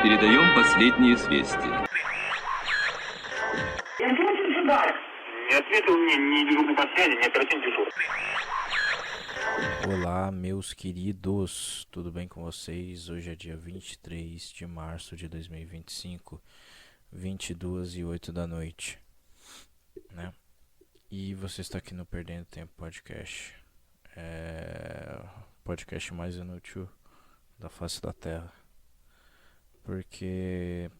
Передаем последние известия. Не ответил мне ни дежурный по связи, ни оперативный дежурный. Olá, meus queridos, tudo bem com vocês? Hoje é dia 23 de março de 2025, 22h08 da noite, né? E você está aqui no Perdendo Tempo Podcast, o podcast mais inútil da face da Terra, porque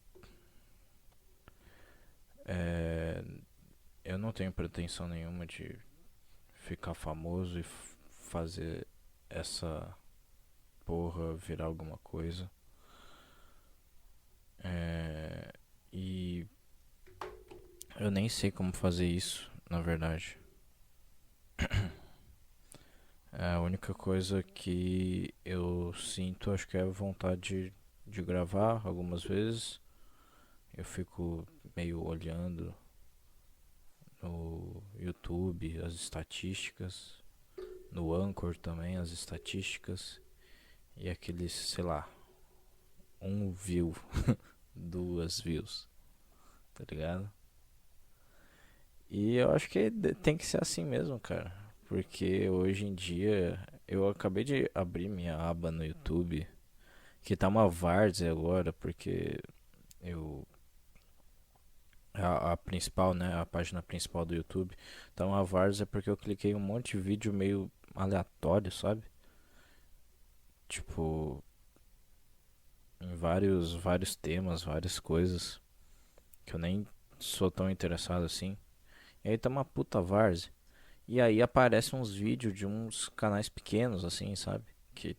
eu não tenho pretensão nenhuma de ficar famoso e fazer essa porra virar alguma coisa. E eu nem sei como fazer isso, na verdade. A única coisa que eu sinto, acho que é a vontade de gravar algumas vezes. Eu fico meio olhando no YouTube as estatísticas, no Anchor também as estatísticas, e aqueles, sei lá, 1 view, 2 views, tá ligado? E eu acho que tem que ser assim mesmo, cara, porque hoje em dia eu acabei de abrir minha aba no YouTube, que tá uma várzea agora, porque eu a principal, né, a página principal do YouTube tá uma várzea porque eu cliquei um monte de vídeo meio aleatório, sabe? Tipo, em vários temas, várias coisas que eu nem sou tão interessado assim. E aí tá uma puta várzea. E aí aparecem uns vídeos de uns canais pequenos assim, sabe? Que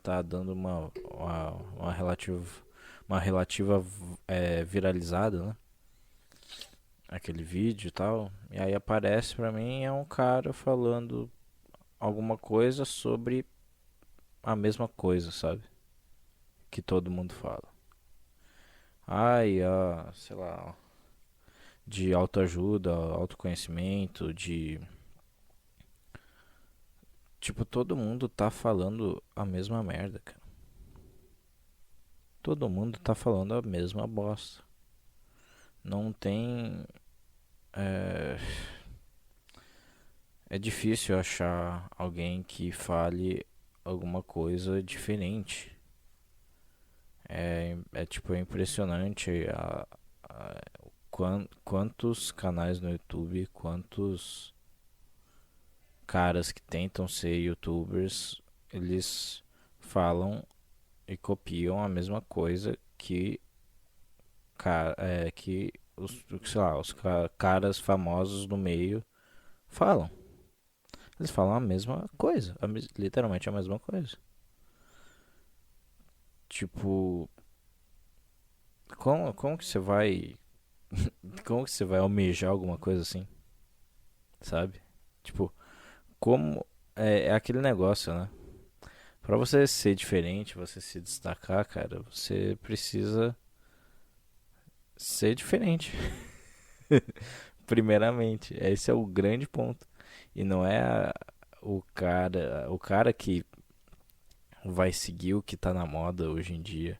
tá dando uma relativa viralizada, né? Aquele vídeo e tal. E aí aparece pra mim é um cara falando alguma coisa sobre a mesma coisa, sabe? Que todo mundo fala. Sei lá, de autoajuda, autoconhecimento, de... Tipo, todo mundo tá falando a mesma merda, cara. Todo mundo tá falando a mesma bosta. Não tem... É difícil achar alguém que fale alguma coisa diferente. É impressionante quantos canais no YouTube, quantos caras que tentam ser youtubers, eles falam e copiam a mesma coisa que sei lá, os caras famosos do meio falam. Eles falam a mesma coisa, literalmente a mesma coisa. Tipo, como que você vai como que você vai almejar alguma coisa assim, sabe? Tipo, como é aquele negócio, né? Pra você ser diferente, você se destacar, cara, você precisa ser diferente. Primeiramente, esse é o grande ponto. E não é o cara que vai seguir o que tá na moda hoje em dia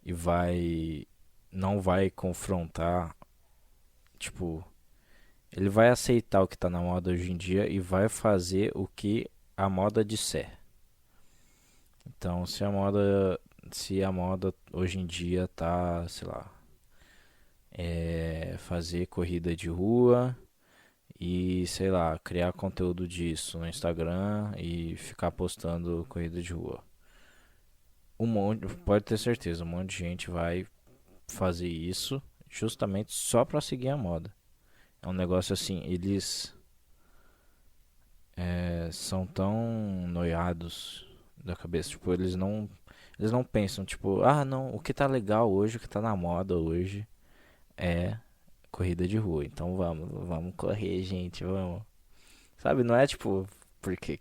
e não vai confrontar, tipo, ele vai aceitar o que tá na moda hoje em dia e vai fazer o que a moda disser. Então, se a moda hoje em dia tá, sei lá, fazer corrida de rua e, sei lá, criar conteúdo disso no Instagram e ficar postando corrida de rua. Pode ter certeza, um monte de gente vai fazer isso justamente só pra seguir a moda. É um negócio assim, eles são tão noiados da cabeça, tipo, eles não pensam, tipo, não, o que tá legal hoje, o que tá na moda hoje é corrida de rua, então vamos correr, gente, vamos. Sabe, não é tipo, porque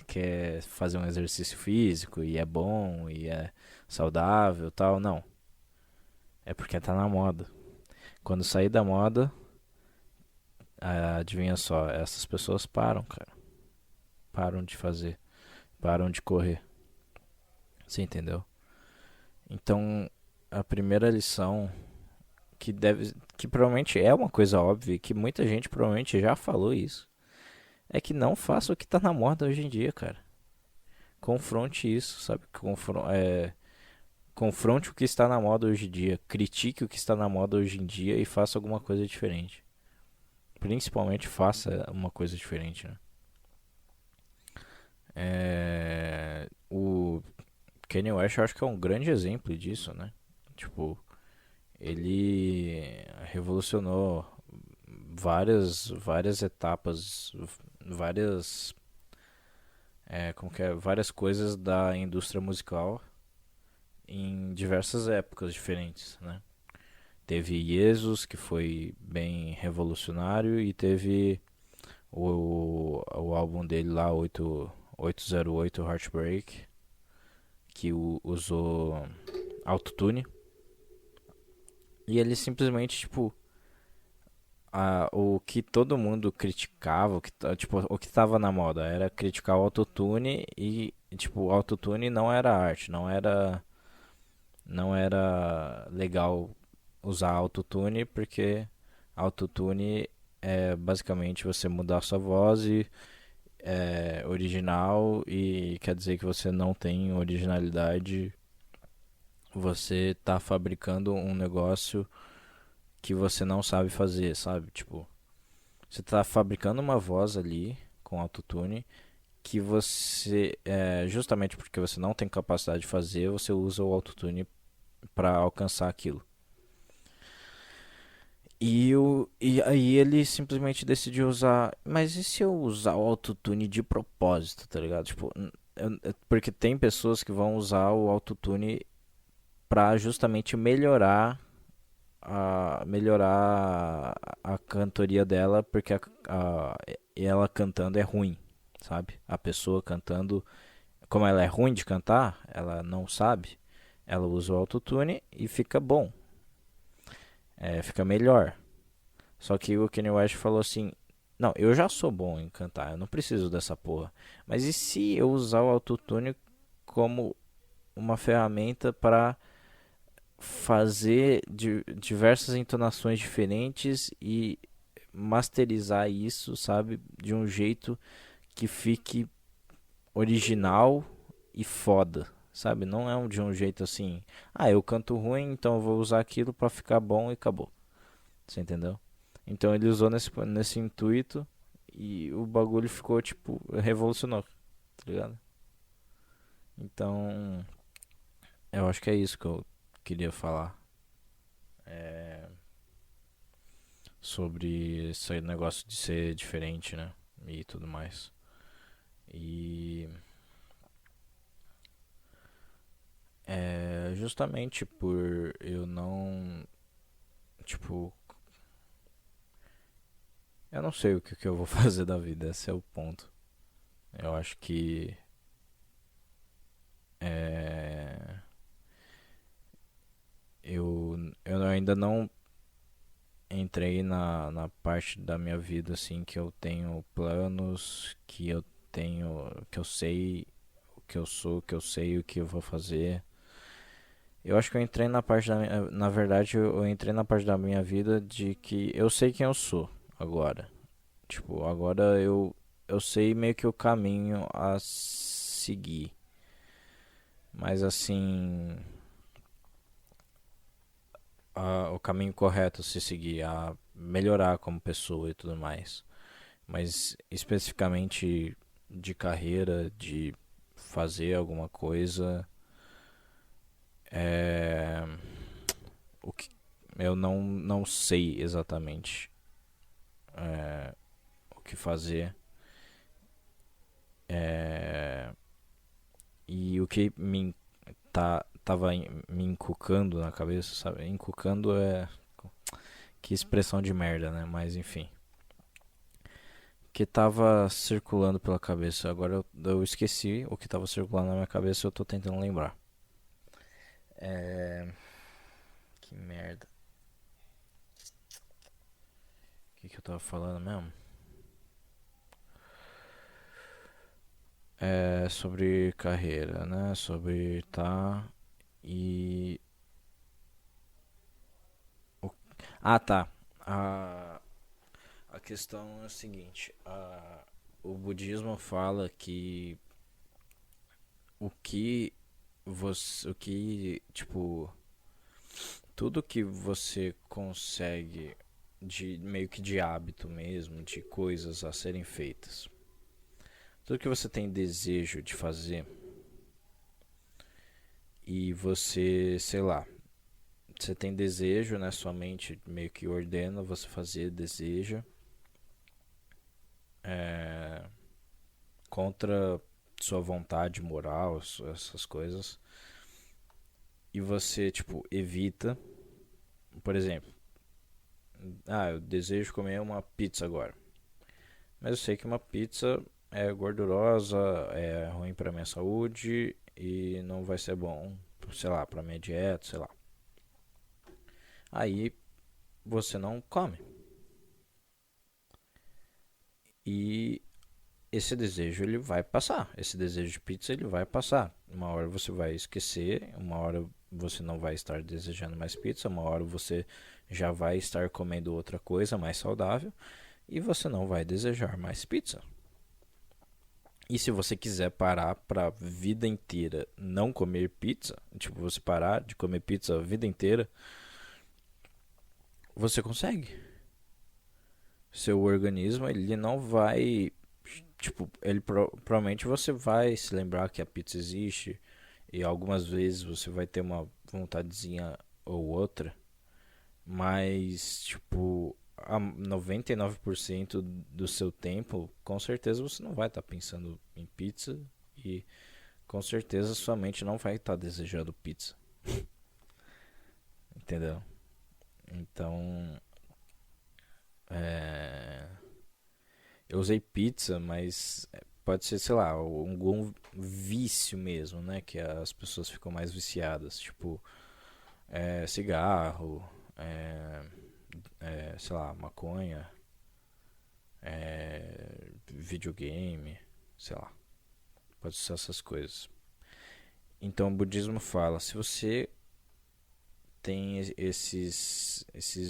quer fazer um exercício físico e é bom e é saudável e tal, não. É porque tá na moda. Quando sair da moda, adivinha só, essas pessoas param, cara. Param de fazer, param de correr. Você entendeu? Então, a primeira lição que provavelmente é uma coisa óbvia, que muita gente provavelmente já falou isso, é que não faça o que tá na moda hoje em dia, cara. Confronte isso, sabe? Confronte o que está na moda hoje em dia, critique o que está na moda hoje em dia e faça alguma coisa diferente. Principalmente faça uma coisa diferente, né? O Kanye West eu acho que é um grande exemplo disso, né? Tipo, ele revolucionou várias etapas, várias, como que é, várias coisas da indústria musical em diversas épocas diferentes, né? Teve Jesus, que foi bem revolucionário, e teve o álbum dele lá, 808 Heartbreak, que usou autotune. E ele simplesmente, tipo, o que todo mundo criticava, tipo, o que tava na moda era criticar o autotune e, tipo, o autotune não era arte, não era legal usar autotune porque autotune é basicamente você mudar a sua voz e é original e quer dizer que você não tem originalidade, você tá fabricando um negócio que você não sabe fazer, sabe? Tipo, você tá fabricando uma voz ali com autotune que você, justamente porque você não tem capacidade de fazer, você usa o autotune para alcançar aquilo. E aí ele simplesmente decidiu usar. Mas e se eu usar o autotune de propósito, tá ligado? Tipo, porque tem pessoas que vão usar o autotune pra justamente melhorar a cantoria dela, porque ela cantando é ruim, sabe? A pessoa cantando, como ela é ruim de cantar, ela não sabe, ela usa o autotune e fica bom, fica melhor. Só que o Kanye West falou assim: não, eu já sou bom em cantar, eu não preciso dessa porra. Mas e se eu usar o autotune como uma ferramenta para fazer diversas entonações diferentes e masterizar isso, sabe, de um jeito que fique original e foda, sabe? Não é de um jeito assim, eu canto ruim, então eu vou usar aquilo pra ficar bom e acabou. Você entendeu? Então ele usou nesse intuito e o bagulho ficou tipo, revolucionou, tá ligado? Então, eu acho que é isso que eu queria falar. É, sobre esse negócio de ser diferente, né? E tudo mais. E justamente por eu não. Tipo, eu não sei o que eu vou fazer da vida, esse é o ponto. Eu acho que. É, eu ainda não entrei na parte da minha vida assim que eu tenho planos, que eu tenho. Que eu sei o que eu sou, que eu sei o que eu vou fazer. Eu acho que eu entrei na parte na verdade, eu entrei na parte da minha vida de que eu sei quem eu sou agora. Tipo, agora eu sei meio que o caminho a seguir. Mas assim, o caminho correto a se seguir, a melhorar como pessoa e tudo mais. Mas especificamente de carreira, de fazer alguma coisa, é, o que eu não sei exatamente o que fazer. É, e o que tava me encucando na cabeça, sabe? Encucando é. Que expressão de merda, né? Mas enfim. Que tava circulando pela cabeça. Agora eu esqueci o que tava circulando na minha cabeça e eu tô tentando lembrar. É. Que merda. O que eu tava falando mesmo? Sobre carreira, né? Sobre e Ah, tá. A questão é a seguinte: o budismo fala que o que, tipo, tudo que você consegue de meio que de hábito mesmo, de coisas a serem feitas, tudo que você tem desejo de fazer e você, sei lá, você tem desejo, né? Sua mente meio que ordena você fazer, deseja, é, contra sua vontade moral, essas coisas. E você, tipo, evita, por exemplo, eu desejo comer uma pizza agora. Mas eu sei que uma pizza é gordurosa, é ruim pra minha saúde e não vai ser bom, sei lá, pra minha dieta, sei lá. Aí você não come. E esse desejo ele vai passar. Esse desejo de pizza ele vai passar. Uma hora você vai esquecer, uma hora você não vai estar desejando mais pizza, uma hora você já vai estar comendo outra coisa mais saudável e você não vai desejar mais pizza. E se você quiser parar pra vida inteira não comer pizza, tipo você parar de comer pizza a vida inteira, você consegue. Seu organismo ele não vai, tipo, provavelmente você vai se lembrar que a pizza existe e algumas vezes você vai ter uma vontadezinha ou outra, mas tipo, a 99% do seu tempo, com certeza você não vai estar pensando em pizza e com certeza sua mente não vai estar desejando pizza. Entendeu? Então, é, eu usei pizza, mas pode ser, sei lá, algum vício mesmo, né? Que as pessoas ficam mais viciadas, tipo, cigarro, é, sei lá, maconha, videogame, sei lá, pode ser essas coisas. Então o budismo fala, se você tem esses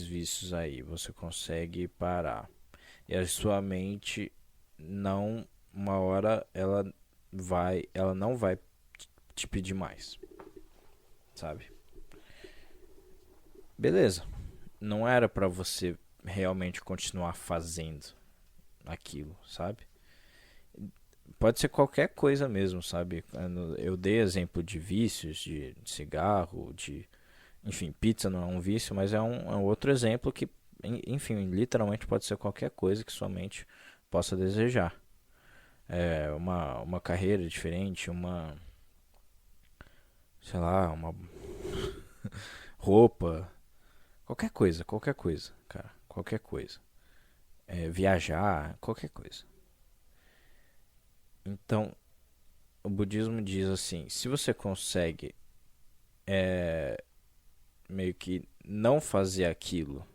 vícios aí, você consegue parar. E a sua mente não, uma hora ela não vai te pedir mais, sabe? Beleza. Não era pra você realmente continuar fazendo aquilo, sabe? Pode ser qualquer coisa mesmo, sabe? Eu dei exemplo de vícios, de cigarro, de. Enfim, pizza não é um vício, mas é um outro exemplo que, enfim, literalmente pode ser qualquer coisa que sua mente possa desejar. Uma carreira diferente, sei lá, uma roupa, qualquer coisa, cara, qualquer coisa. Viajar, qualquer coisa. Então, o budismo diz assim: se você consegue meio que não fazer aquilo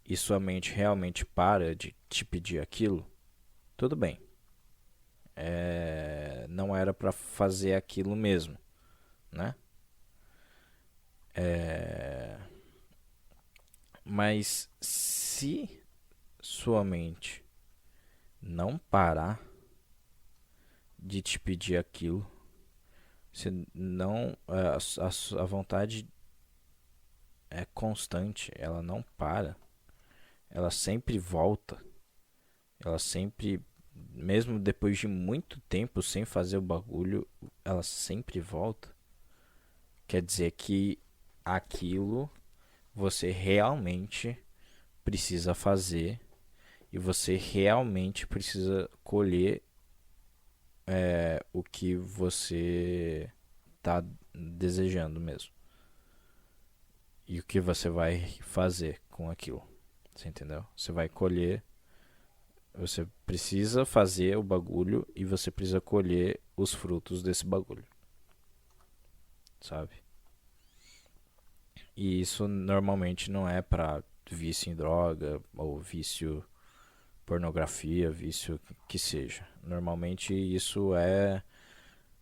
e sua mente realmente para de te pedir aquilo, tudo bem. Não era pra fazer aquilo mesmo, né? Mas se sua mente não parar de te pedir aquilo, se não a vontade é constante, ela não para, ela sempre volta, ela sempre, mesmo depois de muito tempo sem fazer o bagulho, ela sempre volta. Quer dizer que aquilo você realmente precisa fazer e você realmente precisa colher o que você está desejando mesmo. E o que você vai fazer com aquilo. Você entendeu? Você vai colher. Você precisa fazer o bagulho e você precisa colher os frutos desse bagulho. Sabe? E isso normalmente não é pra vício em droga ou vício pornografia, vício que seja. Normalmente isso é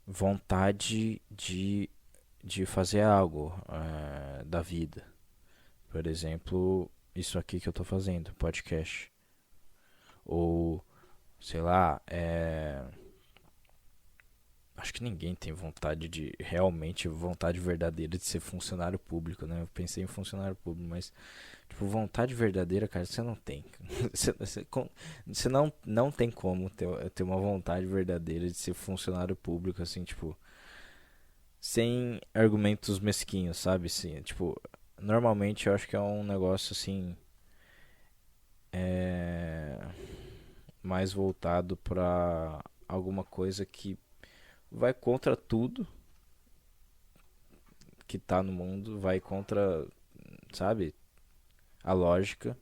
vontade de fazer algo da vida. Por exemplo, isso aqui que eu tô fazendo, podcast. Ou, sei lá, acho que ninguém tem realmente vontade verdadeira de ser funcionário público, né? Eu pensei em funcionário público, mas, tipo, vontade verdadeira, cara, você não tem. Você não tem como ter uma vontade verdadeira de ser funcionário público, assim, tipo, sem argumentos mesquinhos, sabe? Assim, tipo, normalmente eu acho que é um negócio, assim, é, mais voltado pra alguma coisa que vai contra tudo que tá no mundo, vai contra, sabe, a lógica,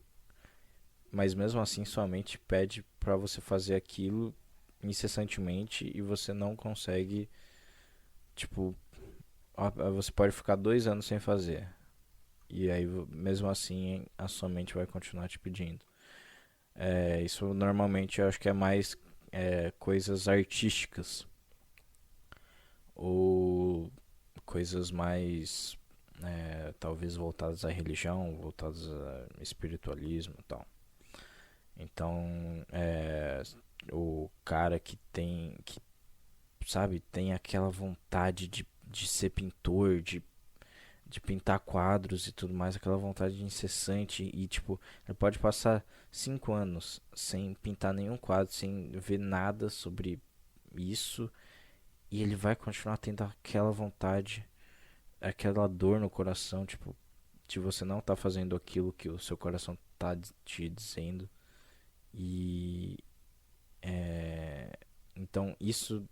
mas mesmo assim sua mente pede pra você fazer aquilo incessantemente e você não consegue, tipo, você pode ficar 2 anos sem fazer. E aí, mesmo assim, a sua mente vai continuar te pedindo. Isso normalmente eu acho que é mais coisas artísticas ou coisas mais talvez voltadas à religião, voltadas a espiritualismo e tal. Então, o cara que sabe, tem aquela vontade de ser pintor, de pintar quadros e tudo mais, aquela vontade incessante e tipo, ele pode passar 5 anos sem pintar nenhum quadro, sem ver nada sobre isso e ele vai continuar tendo aquela vontade, aquela dor no coração, tipo, de você não estar fazendo aquilo que o seu coração tá te dizendo e então isso,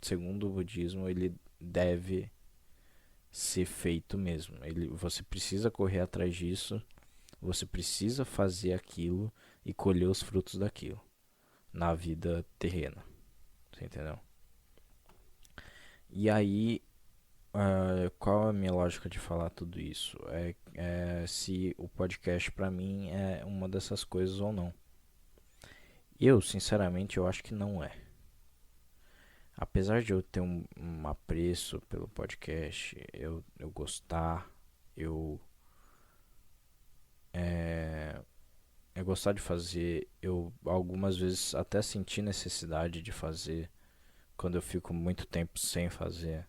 segundo o budismo, ele deve ser feito mesmo. Você precisa correr atrás disso, você precisa fazer aquilo e colher os frutos daquilo na vida terrena. Você entendeu? E aí, qual a minha lógica de falar tudo isso? Se o podcast pra mim é uma dessas coisas ou não. Eu, sinceramente, eu acho que não é. Apesar de eu ter um apreço pelo podcast, eu gostar, eu é, eu gostar de fazer, eu algumas vezes até senti necessidade de fazer quando eu fico muito tempo sem fazer.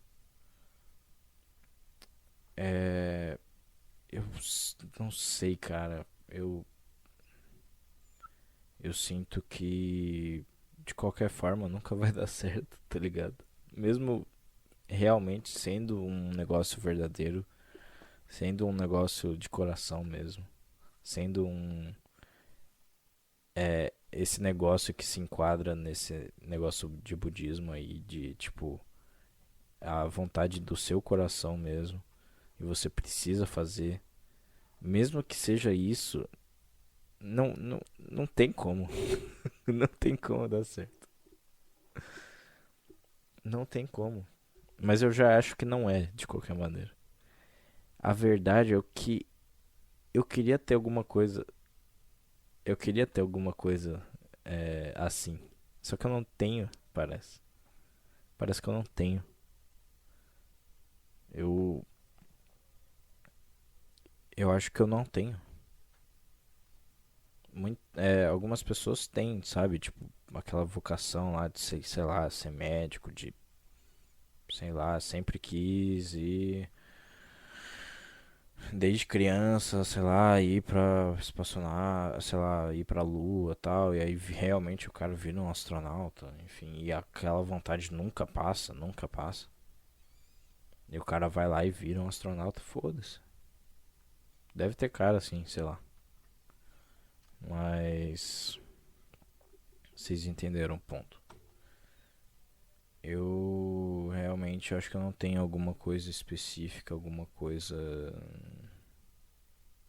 É, não sei, cara. Eu sinto que de qualquer forma nunca vai dar certo, tá ligado? Mesmo realmente sendo um negócio verdadeiro, sendo um negócio de coração mesmo, sendo esse negócio que se enquadra nesse negócio de budismo aí, de tipo, a vontade do seu coração mesmo, e você precisa fazer, mesmo que seja isso, não tem como, não tem como dar certo, não tem como. Mas eu já acho que não é, de qualquer maneira. A verdade é que eu queria ter alguma coisa, eu queria ter alguma coisa assim, só que eu não tenho, parece que eu não tenho. Eu eu acho que eu não tenho. Algumas pessoas têm, sabe? Tipo, aquela vocação lá de ser, sei lá, ser médico, de, sei lá, sempre quis ir desde criança, sei lá, ir pra espaçonar, sei lá, ir pra lua e tal, e aí realmente o cara vira um astronauta, enfim, e aquela vontade nunca passa, nunca passa. E o cara vai lá e vira um astronauta, foda-se. Deve ter cara assim, sei lá. Mas vocês entenderam o ponto. Eu realmente acho que eu não tenho alguma coisa específica, alguma coisa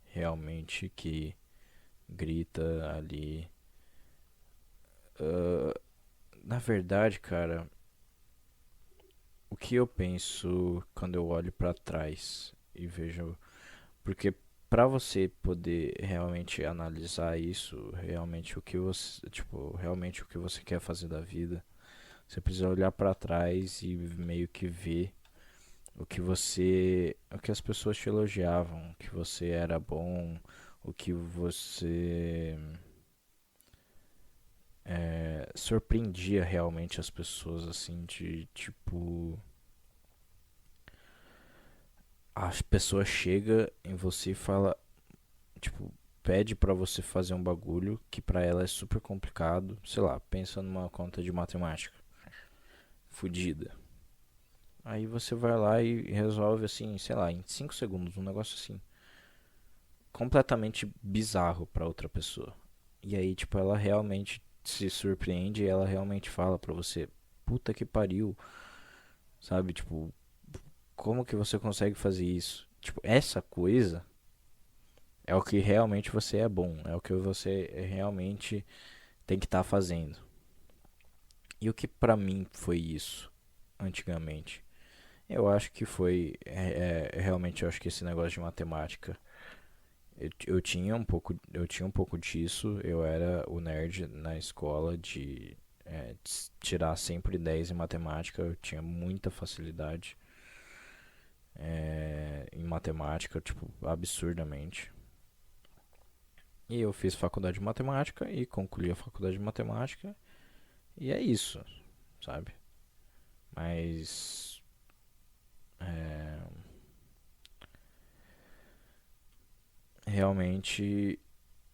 realmente que grita ali. Ah, na verdade, cara, o que eu penso quando eu olho pra trás e vejo. Porque pra você poder realmente analisar isso, realmente o que você, tipo, realmente o que você quer fazer da vida, você precisa olhar pra trás e meio que ver o que as pessoas te elogiavam, o que você era bom, o que você surpreendia realmente as pessoas, assim, de tipo. A pessoa chega em você e fala, tipo, pede pra você fazer um bagulho que pra ela é super complicado, sei lá, pensa numa conta de matemática, fodida. Aí você vai lá e resolve assim, sei lá, em 5 segundos, um negócio assim, completamente bizarro pra outra pessoa. E aí, tipo, ela realmente se surpreende e ela realmente fala pra você, puta que pariu, sabe? Tipo, como que você consegue fazer isso? Tipo, essa coisa é o que realmente você é bom, é o que você realmente tem que estar fazendo. E o que pra mim foi isso antigamente? Eu acho que foi realmente eu acho que esse negócio de matemática eu tinha um pouco disso. Eu era o nerd na escola de tirar sempre 10 em matemática. Eu tinha muita facilidade em matemática, tipo, absurdamente. E eu fiz faculdade de matemática e concluí a faculdade de matemática. E é isso, sabe? Mas. é, realmente.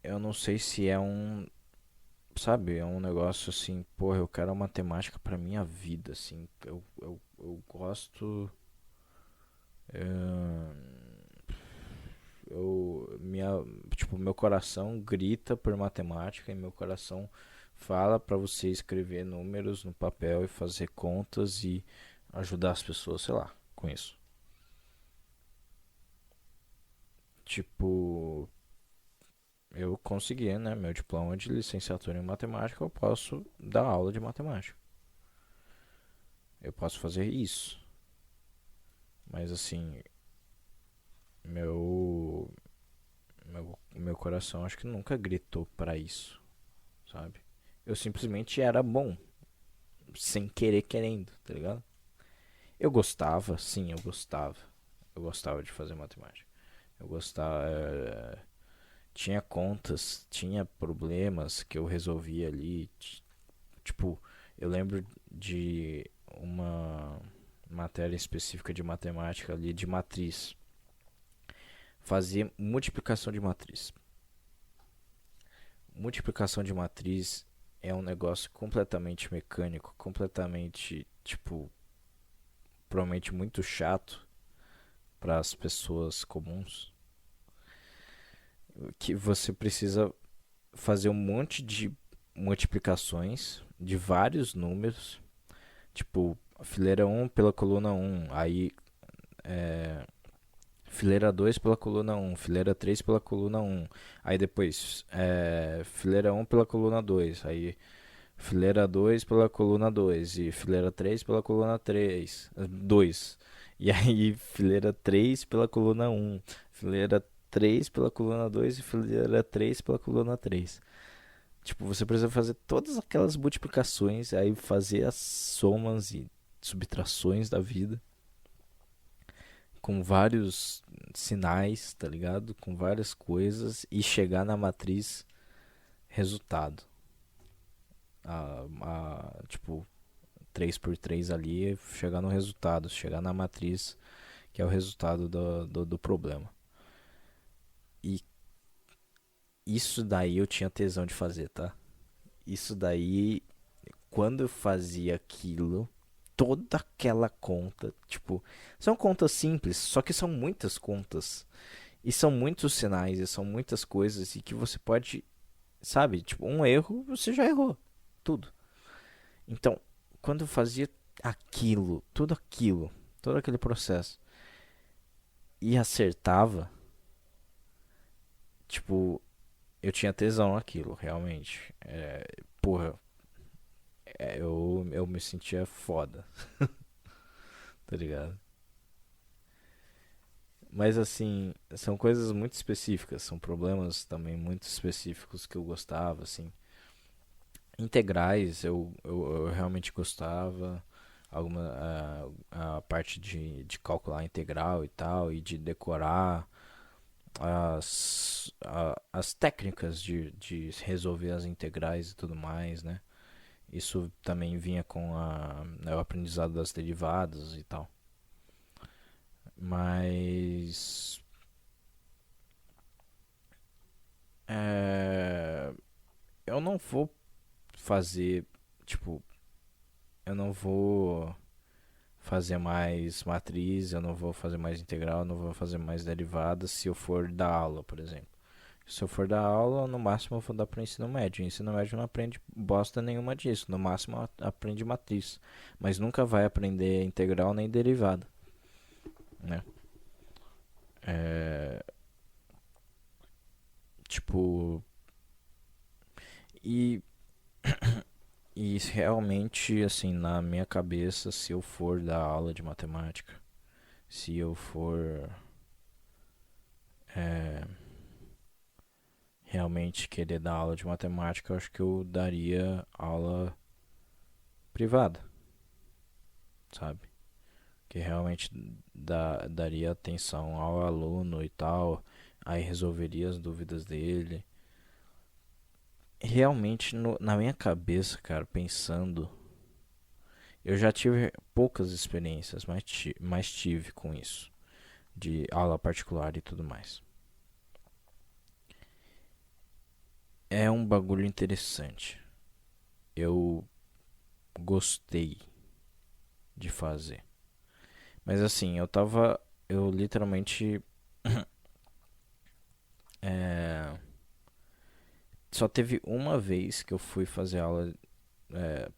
Eu não sei se é um. Sabe? É um negócio assim. Porra, eu quero a matemática pra minha vida, assim. Eu gosto. é, tipo, meu coração grita por matemática e meu coração fala pra você escrever números no papel e fazer contas e ajudar as pessoas, sei lá, com isso. Tipo, eu consegui, né, meu diploma de licenciatura em matemática, eu posso dar aula de matemática. Eu posso fazer isso. Mas assim, meu meu coração acho que nunca gritou pra isso, sabe? Eu simplesmente era bom, sem querer querendo, tá ligado? Eu gostava, sim, eu gostava. Eu gostava de fazer matemática. Eu gostava. Tinha contas, tinha problemas que eu resolvia ali. Tipo, eu lembro de uma matéria específica de matemática ali, de matriz. Fazia multiplicação de matriz. Multiplicação de matriz é um negócio completamente mecânico, completamente, tipo, provavelmente muito chato para as pessoas comuns, que você precisa fazer um monte de multiplicações de vários números, tipo fileira um pela coluna um, aí fileira 2 pela coluna um, fileira 3 pela coluna um, aí depois fileira um pela coluna 2, aí fileira 2 pela coluna 2 e fileira 3 pela coluna 3 2. E aí fileira 3 pela coluna um, fileira 3 pela coluna 2 e fileira 3 pela coluna 3. Tipo, você precisa fazer todas aquelas multiplicações, aí fazer as somas e subtrações da vida com vários sinais, tá ligado? Com várias coisas e chegar na matriz resultado. Tipo, 3 por 3 ali, chegar no resultado, chegar na matriz, que é o resultado do problema. E isso daí eu tinha tesão de fazer, tá? Isso daí, quando eu fazia aquilo, toda aquela conta, tipo, são contas simples, só que são muitas contas. E são muitos sinais, e são muitas coisas, e que você pode, sabe, tipo, um erro, você já errou. Tudo. Então, quando eu fazia aquilo, tudo aquilo, todo aquele processo, e acertava, tipo, eu tinha tesão naquilo, realmente. Porra, eu me sentia foda, tá ligado? Mas assim, são coisas muito específicas, são problemas também muito específicos que eu gostava, assim. Integrais eu realmente gostava. a parte de calcular integral e tal, e de decorar as técnicas de resolver as integrais e tudo mais, né? Isso também vinha com o aprendizado das derivadas e tal. Mas é, eu não vou fazer, tipo, eu não vou fazer mais matriz, eu não vou fazer mais integral, eu não vou fazer mais derivadas se eu for dar aula, por exemplo. Se eu for dar aula, no máximo eu vou dar para o ensino médio. O ensino médio não aprende bosta nenhuma disso. No máximo aprende matriz. Mas nunca vai aprender integral nem derivada, né? É, tipo, e, e realmente, assim, na minha cabeça, se eu for dar aula de matemática, se eu for é, realmente querer dar aula de matemática, eu acho que eu daria aula privada, sabe? Que realmente daria atenção ao aluno e tal, aí resolveria as dúvidas dele. Realmente, na minha cabeça, cara, pensando, eu já tive poucas experiências, mas tive com isso, de aula particular e tudo mais. É um bagulho interessante. Eu gostei de fazer. Mas assim, eu literalmente é, só teve uma vez que eu fui fazer aula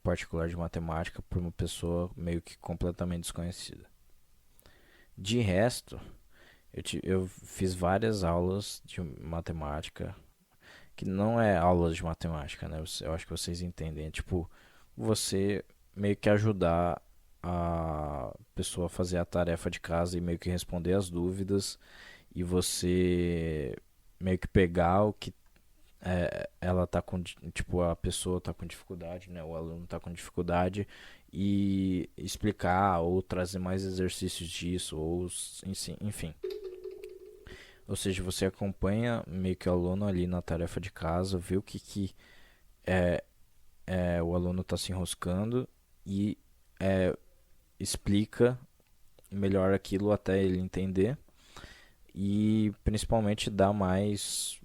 particular de matemática por uma pessoa meio que completamente desconhecida. De resto, eu fiz várias aulas de matemática, que não é aulas de matemática, né? Eu acho que vocês entendem. É tipo, você meio que ajudar a pessoa a fazer a tarefa de casa e meio que responder as dúvidas, e você meio que pegar o que ela tá com, tipo, a pessoa tá com dificuldade, né? O aluno tá com dificuldade e explicar ou trazer mais exercícios disso, ou enfim. Ou seja, você acompanha meio que o aluno ali na tarefa de casa, vê o que é, o aluno tá se enroscando e é, explica melhor aquilo até ele entender, e principalmente dá mais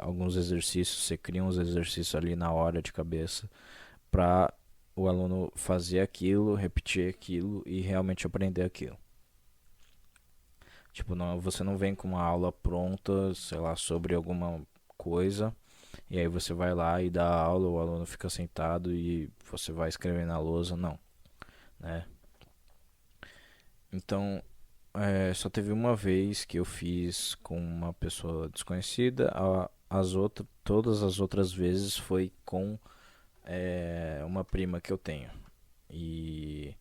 alguns exercícios. Você cria uns exercícios ali na hora de cabeça para o aluno fazer aquilo, repetir aquilo e realmente aprender aquilo. Tipo, não, você não vem com uma aula pronta, sei lá, sobre alguma coisa, e aí você vai lá e dá a aula, o aluno fica sentado e você vai escrever na lousa, não, né? Então, só teve uma vez que eu fiz com uma pessoa desconhecida. Todas as outras vezes foi com uma prima que eu tenho. E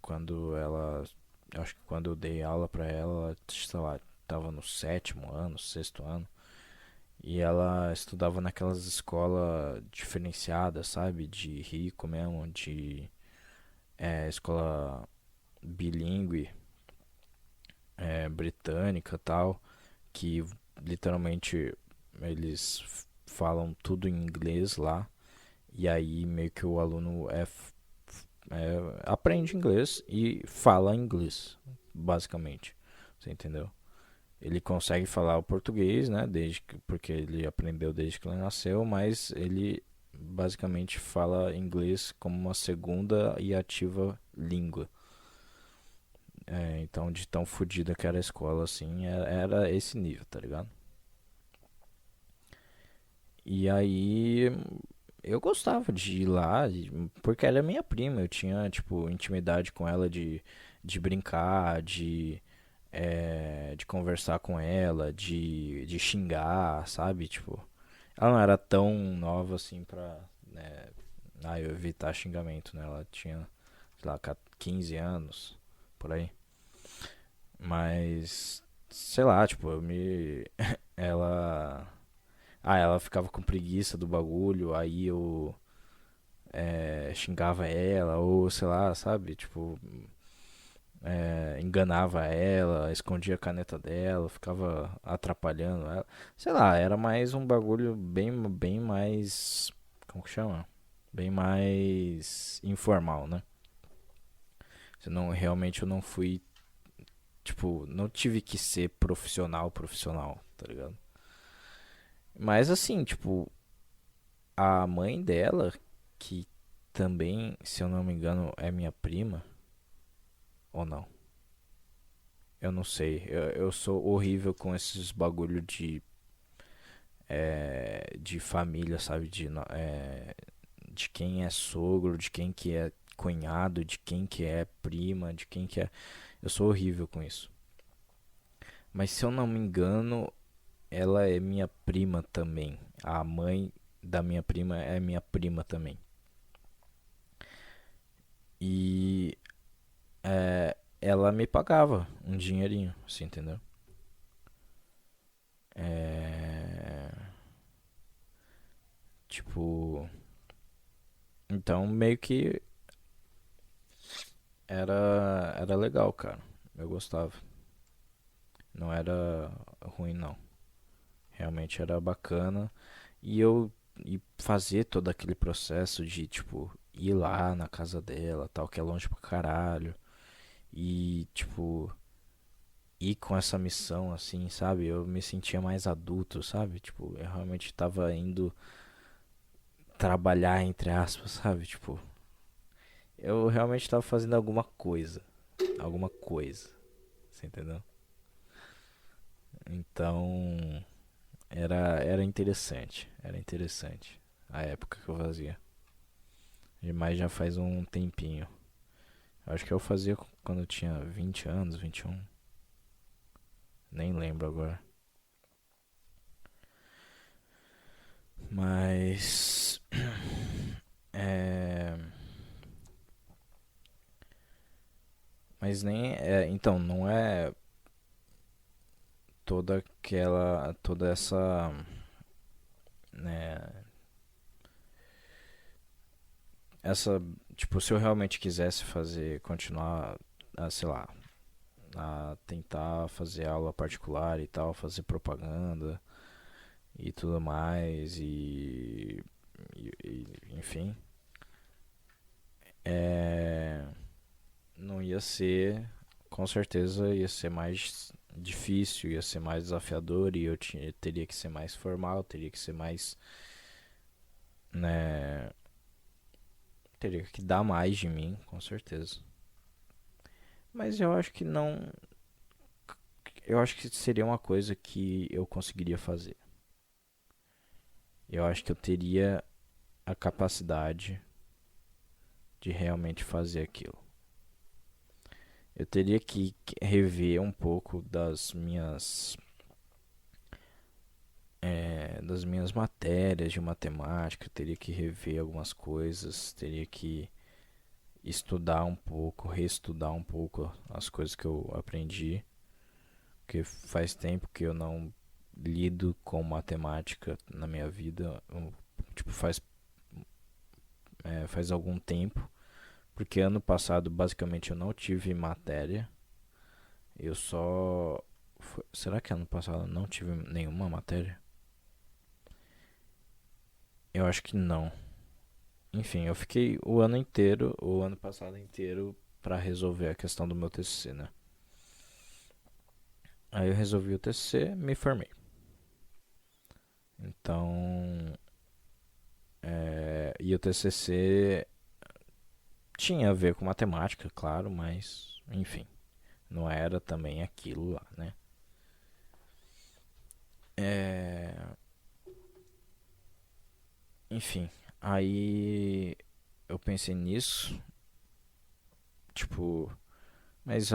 quando ela, acho que quando eu dei aula pra ela, sei lá, tava no sétimo ano, sexto ano. E ela estudava naquelas escolas diferenciadas, sabe? De rico mesmo, de escola bilíngue, britânica tal, que literalmente eles falam tudo em inglês lá, e aí meio que o aluno aprende inglês e fala inglês, basicamente, você entendeu? Ele consegue falar o português, né, porque ele aprendeu desde que ele nasceu, mas ele basicamente fala inglês como uma segunda e ativa língua. Então, de tão fodida que era a escola, assim, era esse nível, tá ligado? E aí, eu gostava de ir lá, porque ela é minha prima, eu tinha, tipo, intimidade com ela de brincar, de conversar com ela, de xingar, sabe? Tipo, ela não era tão nova assim pra, né, eu evitar xingamento, né? Ela tinha, sei lá, 15 anos, por aí. Mas, sei lá, tipo, ela. Ela ficava com preguiça do bagulho, aí xingava ela, ou sei lá, sabe? Tipo, enganava ela, escondia a caneta dela, ficava atrapalhando ela. Sei lá, era mais um bagulho bem mais. Como que chama? Bem mais informal, né? Realmente eu não fui. Tipo, não tive que ser profissional, tá ligado? Mas assim, tipo, a mãe dela, que também, se eu não me engano, é minha prima, ou não? Eu não sei. Eu sou horrível com esses bagulho de família, sabe? De quem é sogro, de quem que é cunhado, de quem que é prima, de quem que é. Eu sou horrível com isso. Mas se eu não me engano, ela é minha prima também. A mãe da minha prima é minha prima também. E ela me pagava um dinheirinho, assim, entendeu? É, tipo, então meio que era legal, cara. Eu gostava. Não era ruim, não. Realmente era bacana. E fazer todo aquele processo de, tipo, ir lá na casa dela, tal, que é longe pra caralho. E, tipo, ir com essa missão, assim, sabe? Eu me sentia mais adulto, sabe? Tipo, eu realmente tava indo trabalhar, entre aspas, sabe? Tipo, eu realmente tava fazendo alguma coisa. Alguma coisa. Você entendeu? Então, era interessante. Era interessante a época que eu fazia. Mas já faz um tempinho. Acho que eu fazia quando eu tinha 20 anos, 21. Nem lembro agora. Mas. É. Mas nem. Então, não é toda aquela. Toda essa. Né, essa. Tipo, se eu realmente quisesse fazer. Continuar. Sei lá. A tentar fazer aula particular e tal. Fazer propaganda. E tudo mais. Enfim. É, não ia ser. Com certeza ia ser mais difícil, ia ser mais desafiador e teria que ser mais formal, teria que ser mais, né, teria que dar mais de mim, com certeza. Mas eu acho que não, eu acho que seria uma coisa que eu conseguiria fazer. Eu acho que eu teria a capacidade de realmente fazer aquilo. Eu teria que rever um pouco das minhas matérias de matemática, teria que rever algumas coisas, teria que estudar um pouco, reestudar um pouco as coisas que eu aprendi, porque faz tempo que eu não lido com matemática na minha vida, tipo faz algum tempo, porque ano passado basicamente eu não tive matéria, eu só será que ano passado eu não tive nenhuma matéria? Eu acho que não. Enfim, eu fiquei o ano passado inteiro, pra resolver a questão do meu TCC, né? Aí eu resolvi o TCC, me formei. Então, e o TCC tinha a ver com matemática, claro, mas, enfim, não era também aquilo lá, né? É, enfim, aí eu pensei nisso, tipo, mas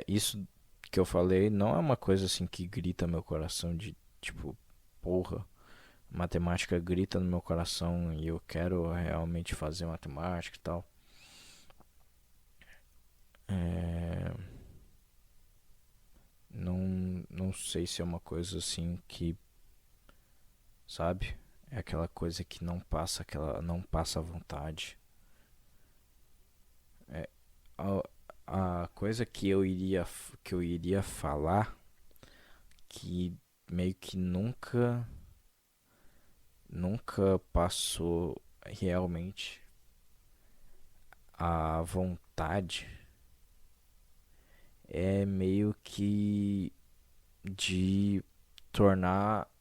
isso que eu falei não é uma coisa assim que grita meu coração de, tipo, porra, matemática grita no meu coração e eu quero realmente fazer matemática e tal. É, não sei se é uma coisa assim que, sabe? É aquela coisa que não passa, não passa vontade. É, a coisa que eu iria falar que meio que nunca passou realmente a vontade é meio que de tornar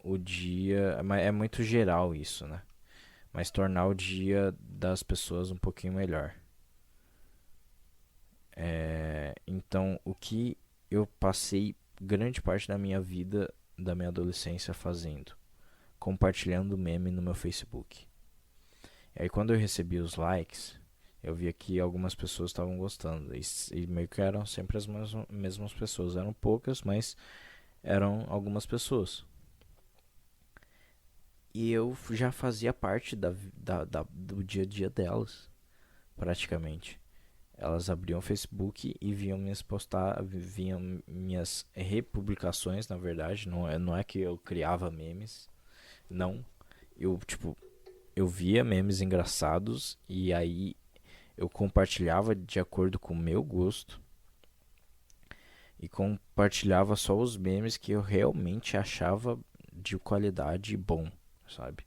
o dia, mas é muito geral isso, né? Mas tornar o dia das pessoas um pouquinho melhor. Então, o que eu passei grande parte da minha vida, da minha adolescência fazendo? Compartilhando meme no meu Facebook. E aí, quando eu recebi os likes, eu via que algumas pessoas estavam gostando. E meio que eram sempre as mesmas pessoas. Eram poucas, mas eram algumas pessoas. E eu já fazia parte do dia a dia delas, praticamente. Elas abriam o Facebook e viam minhas republicações, na verdade. Não é que eu criava memes, não. Eu, tipo, eu via memes engraçados e aí eu compartilhava de acordo com o meu gosto e compartilhava só os memes que eu realmente achava de qualidade bom, sabe?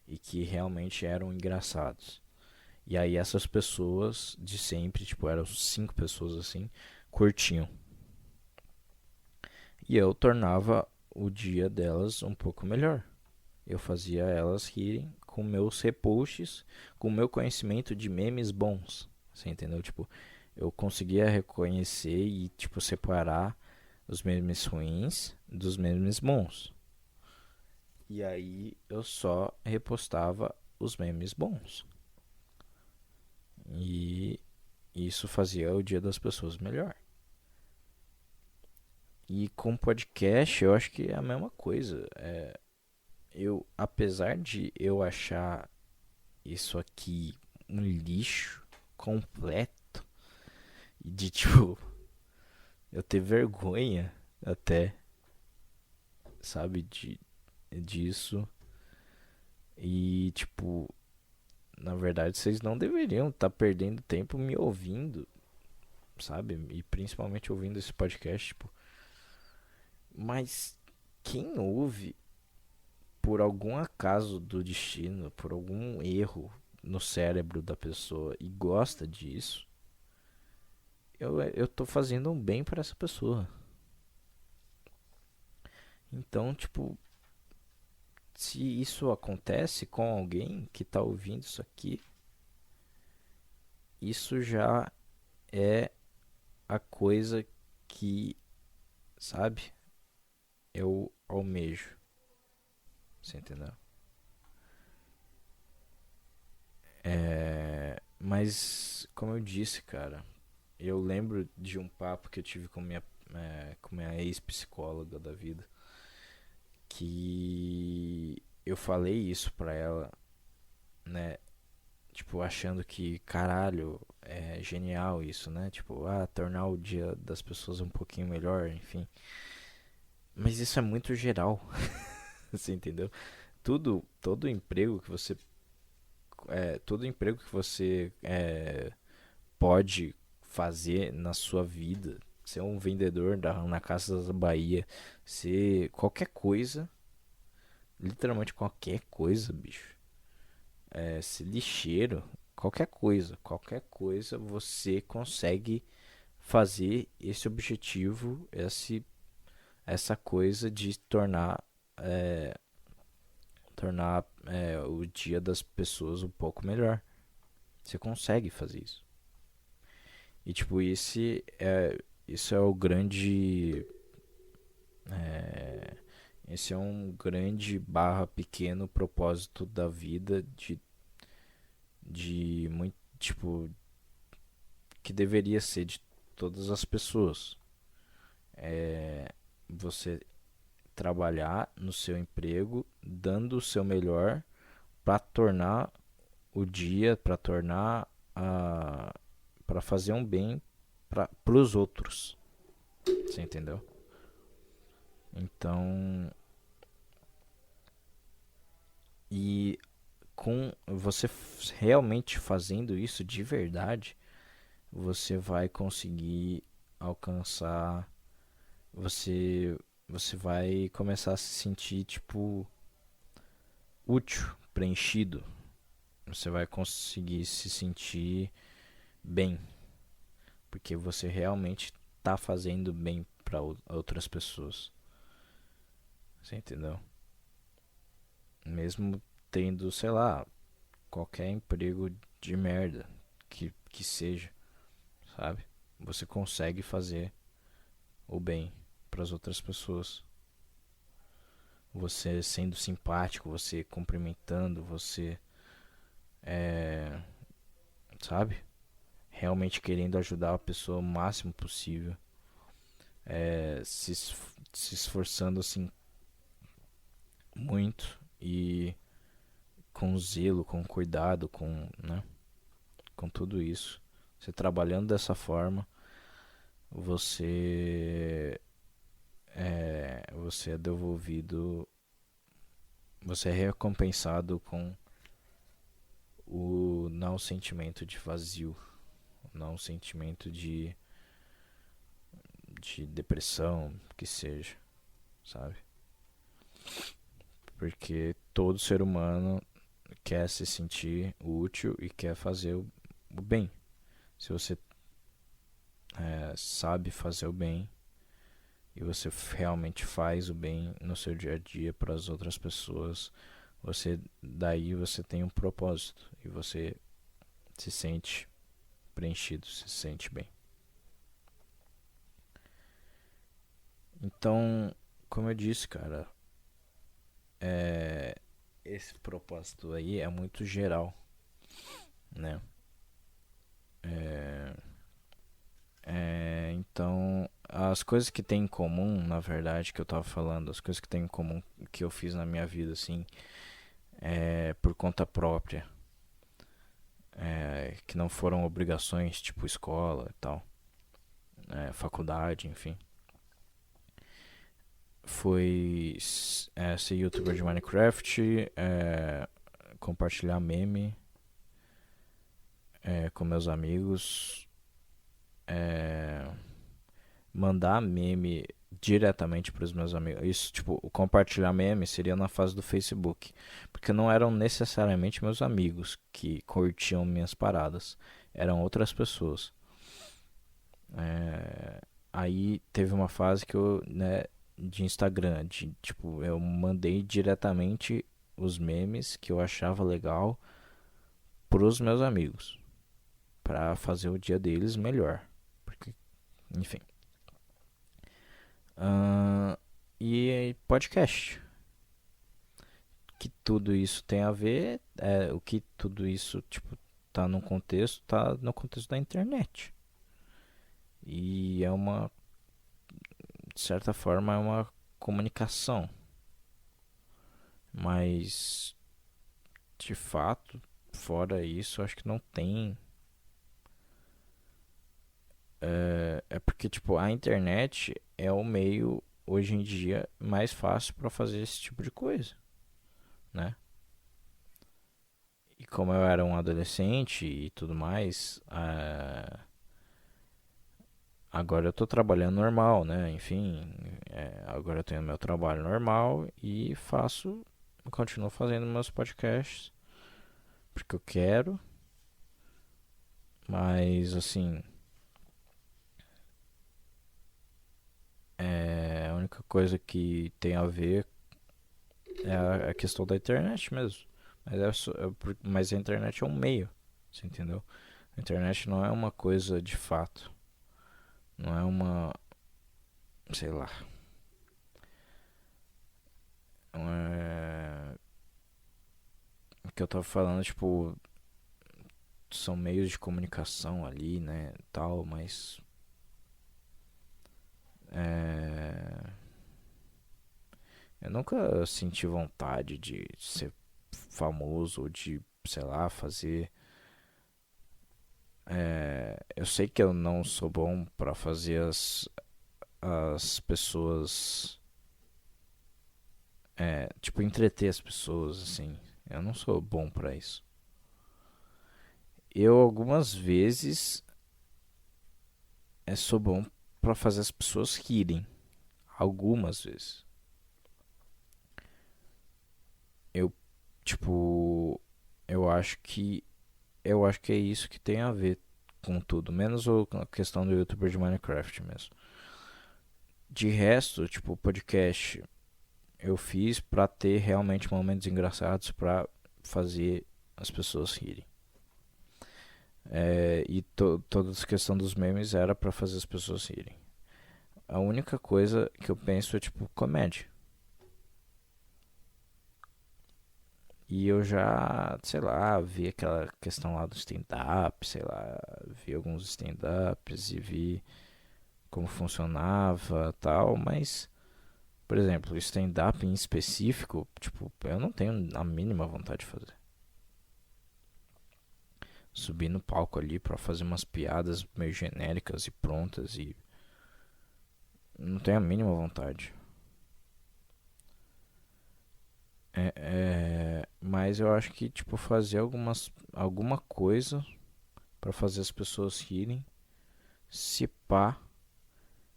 E que realmente eram engraçados. E aí essas pessoas de sempre, tipo, eram 5 pessoas assim, curtiam. E eu tornava o dia delas um pouco melhor. Eu fazia elas rirem com meus reposts, com o meu conhecimento de memes bons. Você entendeu? Tipo, eu conseguia reconhecer e tipo separar os memes ruins dos memes bons. E aí eu só repostava os memes bons. E isso fazia o dia das pessoas melhor. E com podcast eu acho que é a mesma coisa. Apesar de eu achar isso aqui um lixo completo e de tipo eu ter vergonha até, sabe, disso e tipo, na verdade vocês não deveriam estar perdendo tempo me ouvindo, sabe? E principalmente ouvindo esse podcast, tipo, mas quem ouve por algum acaso do destino, por algum erro no cérebro da pessoa e gosta disso, eu tô fazendo um bem para essa pessoa. Então, tipo, se isso acontece com alguém que tá ouvindo isso aqui, isso já é a coisa que, sabe, eu almejo. Você entendeu? Mas, como eu disse, cara, eu lembro de um papo que eu tive com minha ex-psicóloga da vida, que eu falei isso pra ela, né? Tipo, achando que, caralho, é genial isso, né? Tipo, tornar o dia das pessoas um pouquinho melhor, enfim. Mas isso é muito geral, você entendeu? Todo emprego que você pode fazer na sua vida, ser um vendedor na Casa da Bahia, ser qualquer coisa, literalmente qualquer coisa, bicho. Ser lixeiro, qualquer coisa você consegue fazer esse objetivo, essa coisa de tornar o dia das pessoas um pouco melhor. Você consegue fazer isso. E tipo, isso é o grande. É, esse é um grande barra pequeno propósito da vida de muito, tipo, que deveria ser de todas as pessoas. Você trabalhar no seu emprego, dando o seu melhor para tornar o dia, para fazer um bem para os outros. Você entendeu? Então, E com você realmente fazendo isso de verdade, você vai conseguir alcançar, você você vai começar a se sentir tipo útil, preenchido. Você vai conseguir se sentir bem, porque você realmente está fazendo bem para outras pessoas. Você entendeu? Mesmo tendo, sei lá, qualquer emprego de merda que seja, sabe? Você consegue fazer o bem para as outras pessoas. Você sendo simpático, você cumprimentando, você é, sabe? Realmente querendo ajudar a pessoa o máximo possível, se esforçando assim muito e com zelo, com cuidado, com, né, com tudo isso. Você trabalhando dessa forma, você é devolvido, você é recompensado com o não sentimento de vazio, não sentimento de depressão, que seja, sabe? Porque todo ser humano quer se sentir útil e quer fazer o bem. Se você sabe fazer o bem e você realmente faz o bem no seu dia a dia para as outras pessoas, você tem um propósito e você se sente preenchido, se sente bem. Então, como eu disse, cara, esse propósito aí é muito geral, né? Então, as coisas que tem em comum, na verdade, que eu tava falando, as coisas que tem em comum que eu fiz na minha vida, assim, por conta própria, que não foram obrigações, tipo escola e tal, faculdade, enfim, foi ser youtuber de Minecraft, compartilhar meme com meus amigos, mandar meme diretamente para os meus amigos. Isso, tipo, o compartilhar meme seria na fase do Facebook, porque não eram necessariamente meus amigos que curtiam minhas paradas, eram outras pessoas. Aí teve uma fase que eu, né, de Instagram, de tipo, eu mandei diretamente os memes que eu achava legal pros meus amigos, para fazer o dia deles melhor, porque, enfim. E podcast. Que tudo isso tem a ver, o que tudo isso tipo tá no contexto da internet. E é uma, de certa forma, é uma comunicação, mas de fato, fora isso, acho que não tem. É porque tipo a internet é o meio hoje em dia mais fácil para fazer esse tipo de coisa, né? E como eu era um adolescente e tudo mais, agora eu tô trabalhando normal, né? Enfim, agora eu tenho meu trabalho normal e continuo fazendo meus podcasts porque eu quero, mas assim, a única coisa que tem a ver é a questão da internet mesmo. Mas a internet é um meio, você entendeu? A internet não é uma coisa de fato, não é uma, sei lá, não é o que eu tava falando, tipo, são meios de comunicação ali, né, tal, mas é, eu nunca senti vontade de ser famoso ou de, sei lá, fazer. Eu sei que eu não sou bom pra fazer as pessoas, tipo, entreter as pessoas, assim. Eu não sou bom pra isso. Eu algumas vezes sou bom pra fazer as pessoas rirem. Algumas vezes. Eu, tipo, eu acho que é isso que tem a ver com tudo, menos a questão do youtuber de Minecraft mesmo. De resto, tipo, o podcast eu fiz pra ter realmente momentos engraçados pra fazer as pessoas rirem. E toda a questão dos memes era pra fazer as pessoas rirem. A única coisa que eu penso é tipo comédia. E eu já, sei lá, vi aquela questão lá do stand-up, sei lá, vi alguns stand-ups e vi como funcionava tal, mas, por exemplo, o stand-up em específico, tipo, eu não tenho a mínima vontade de fazer. Subir no palco ali pra fazer umas piadas meio genéricas e prontas e não tenho a mínima vontade. Mas eu acho que, tipo, fazer alguma coisa pra fazer as pessoas rirem, se pá,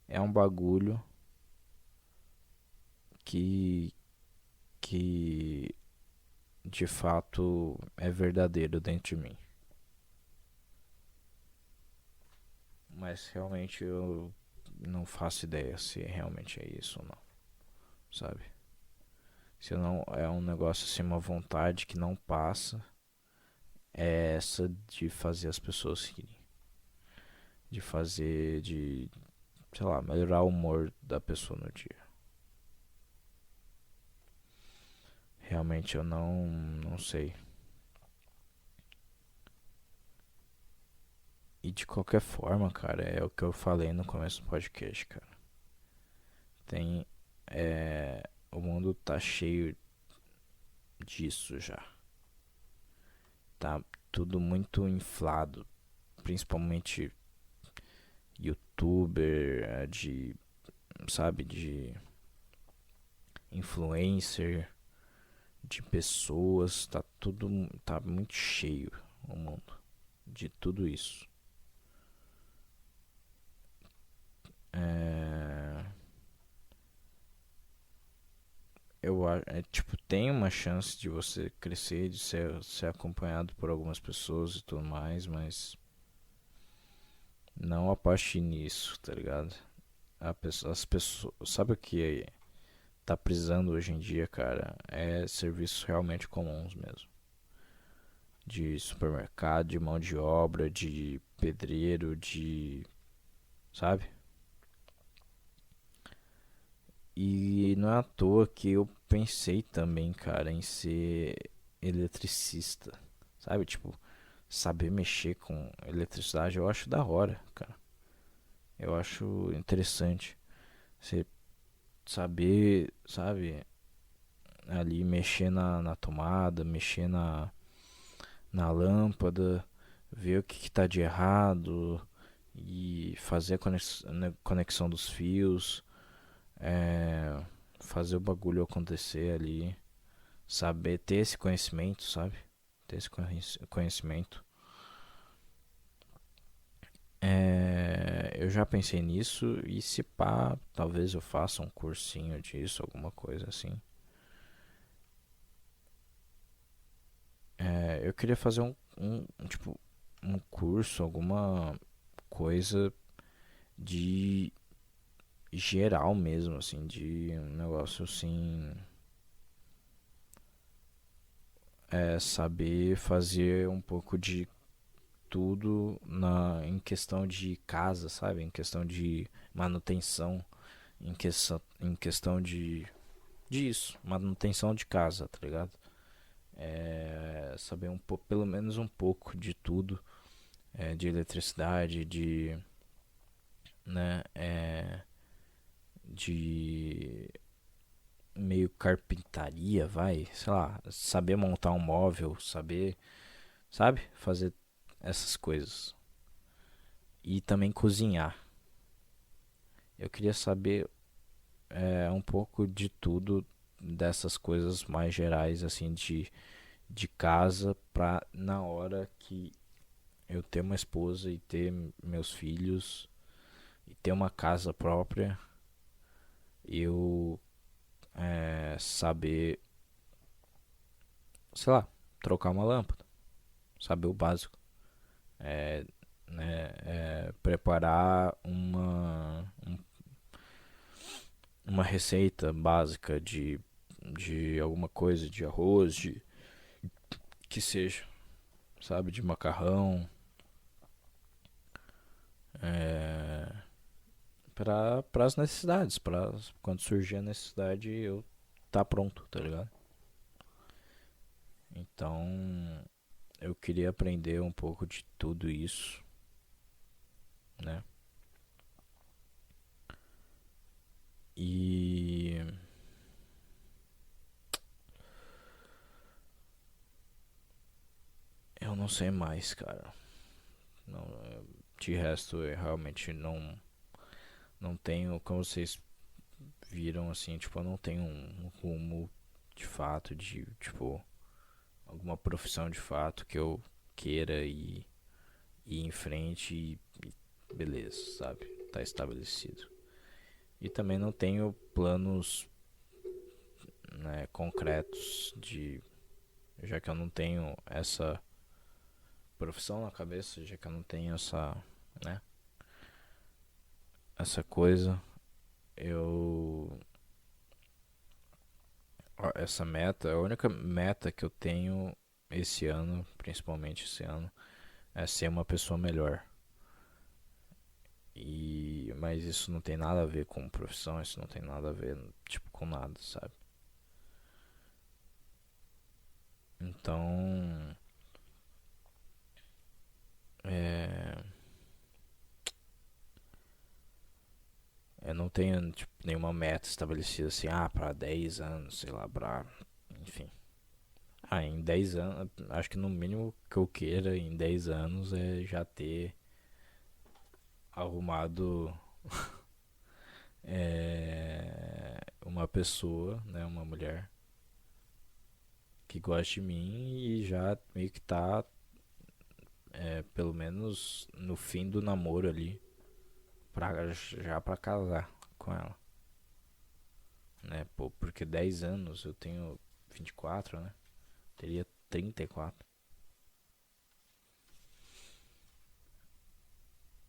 é um bagulho que, que de fato é verdadeiro dentro de mim. Mas realmente eu não faço ideia se realmente é isso ou não, sabe? Se não é um negócio assim, uma vontade que não passa, é essa de fazer as pessoas rirem. De fazer, sei lá, melhorar o humor da pessoa no dia. Realmente eu não sei. E de qualquer forma, cara, é o que eu falei no começo do podcast, cara. Tem. O mundo tá cheio disso já. Tá tudo muito inflado. Principalmente youtuber, sabe, de influencer, de pessoas. Tá muito cheio o mundo de tudo isso. É, tipo, tem uma chance de você crescer, de ser acompanhado por algumas pessoas e tudo mais, mas não aposte nisso, tá ligado? As pessoas, sabe o que tá precisando hoje em dia, cara? É serviços realmente comuns mesmo. De supermercado, de mão de obra, de pedreiro, sabe? E não é à toa que eu pensei também, cara, em ser eletricista, sabe? Tipo, saber mexer com eletricidade eu acho da hora, cara. Eu acho interessante. Você saber, sabe, ali mexer na tomada, mexer na lâmpada, ver o que tá de errado e fazer a conexão dos fios, é, fazer o bagulho acontecer ali, saber ter esse conhecimento, sabe? Ter esse conhecimento. Eu já pensei nisso e se pá, talvez eu faça um cursinho disso, alguma coisa assim. Eu queria fazer tipo, um curso, alguma coisa de geral mesmo, assim, de um negócio assim, saber fazer um pouco de tudo em questão de casa, sabe? Em questão de manutenção, em questão disso, manutenção de casa, tá ligado? Saber pelo menos um pouco de tudo, de eletricidade, né, de meio carpintaria, vai, sei lá, saber montar um móvel, saber, sabe, fazer essas coisas. E também cozinhar. Eu queria saber um pouco de tudo dessas coisas mais gerais, assim, de casa pra na hora que eu ter uma esposa e ter meus filhos e ter uma casa própria, eu saber, sei lá, trocar uma lâmpada, saber o básico, é, preparar uma receita básica de alguma coisa, de arroz, de que seja, sabe, de macarrão, é, para as necessidades, para quando surgir a necessidade eu tá pronto, tá ligado? Então eu queria aprender um pouco de tudo isso, né? E eu não sei mais, cara. Não, de resto eu realmente não tenho, como vocês viram assim, tipo, eu não tenho um rumo de fato de, tipo, alguma profissão de fato que eu queira ir em frente e beleza, sabe? Tá estabelecido. E também não tenho planos, né, concretos de, já que eu não tenho essa profissão na cabeça, já que eu não tenho essa, né, essa coisa, eu essa meta, a única meta que eu tenho esse ano, principalmente esse ano, é ser uma pessoa melhor. Mas isso não tem nada a ver com profissão, isso não tem nada a ver, tipo, com nada, sabe? Então, é, eu não tenho, tipo, nenhuma meta estabelecida assim, para 10 anos, sei lá, pra, enfim. Em 10 anos, acho que no mínimo que eu queira em 10 anos é já ter arrumado uma pessoa, né, uma mulher que goste de mim e já meio que tá, pelo menos no fim do namoro ali, já pra casar com ela, né, pô, porque 10 anos eu tenho 24, né, teria 34,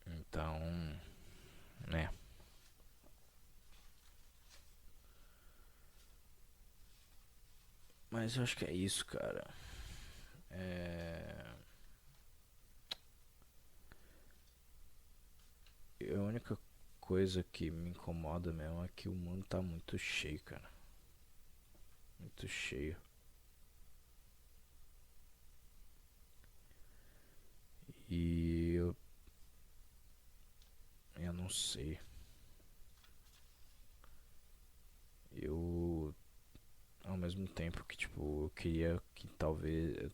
então, né, mas eu acho que é isso, cara. É... A única coisa que me incomoda mesmo é que o mundo tá muito cheio, cara. Muito cheio. E eu não sei. Eu ao mesmo tempo que tipo, eu queria que